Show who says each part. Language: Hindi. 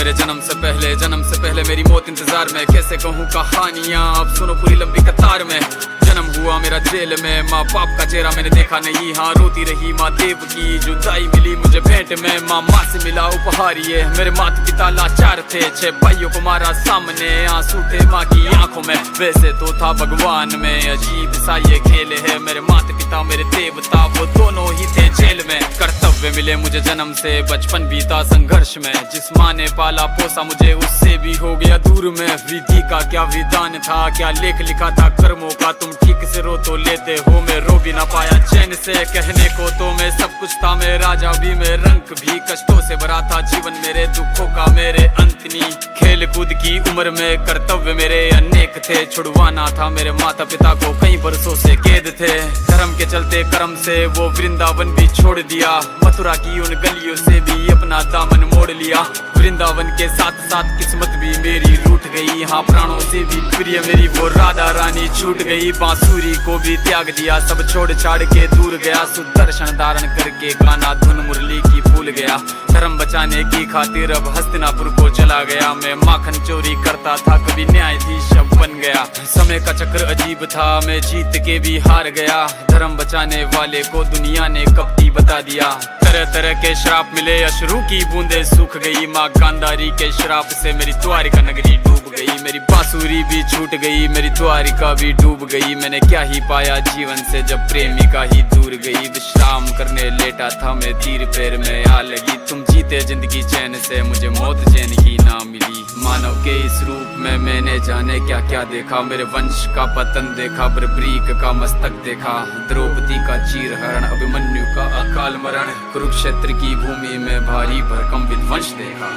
Speaker 1: मेरे जन्म से पहले मेरी मौत इंतजार में। कैसे कहूँ कहानियाँ, अब सुनो पूरी लंबी कतार में। जन्म हुआ मेरा जेल में, माँ बाप का चेहरा मैंने देखा नहीं। हाँ रोती रही माँ देव की, जुदाई मिली मुझे भेंट में। माँ से मिला उपहार ये, मेरे माता पिता लाचार थे। 6 भाइयों को मारा सामने, आंसू थे माँ की आंखों में। वैसे तो था भगवान में, अजीब सा ये खेल है। मेरे माता पिता मेरे देवता, वो दोनों ही थे जेल में। कर्तव्य मिले मुझे जन्म से, बचपन बीता संघर्ष में। जिस माँ ने पाला पोसा मुझे, उससे भी हो गया दूर में। विधि का क्या विधान था, क्या लेख लिखा था कर्मों का। तुम ठीक से रो तो लेते हो, मैं रो भी ना पाया चैन से। कहने को तो मैं सब कुछ था, मैं राजा भी, मैं रंग भी। कष्टों से भरा था जीवन मेरे, दुखों का मेरे अंत नहीं। खेल कूद की उम्र में कर्तव्य मेरे अनेक थे। छुड़वाना था मेरे माता पिता को, कई बरसों से कैद थे। धर्म के चलते कर्म से वो वृंदावन भी छोड़ दिया। मथुरा की उन गलियों से भी अपना दामन मोड़ लिया। वृंदावन के साथ साथ किस्मत भी मेरी रूठ गई। हाँ प्राणों से भी प्रिय मेरी वो राधा रानी छूट गई। बांसुरी को भी त्याग दिया, सब छोड़ छाड़ के दूर गया। सुदर्शन धारण करके गाना धुन मुरली की भूल गया। धर्म बचाने की खातिर अब हस्तिनापुर को चला गया। मैं माखन चोरी करता था, कभी न्यायाधीश अब बन गया। समय का चक्र अजीब था, मैं जीत के भी हार गया। धर्म बचाने वाले को दुनिया ने कपटी बता दिया। तरह तरह के श्राप मिले, अश्रु की बूंदे सूख गई। माँ गांधारी के श्राप से मेरी द्वारिका नगरी डूब गई। मेरी बांसुरी भी छूट गई, मेरी द्वारिका भी डूब गई। मैंने क्या ही पाया जीवन से, जब प्रेमिका ही दूर गई। विश्राम करने लेटा था मैं, तीर पैर में आ लगी। तुम जीते जिंदगी चैन से, मुझे मौत चैन ही ना मिली। मानव के इस रूप में मैंने जाने क्या क्या देखा। मेरे वंश का पतन देखा, बर्बरीक का मस्तक देखा। द्रौपदी का चीरहरण, अभिमन्यु का अकाल मरण। कुरुक्षेत्र की भूमि में भारी भरकम विध्वंस देखा।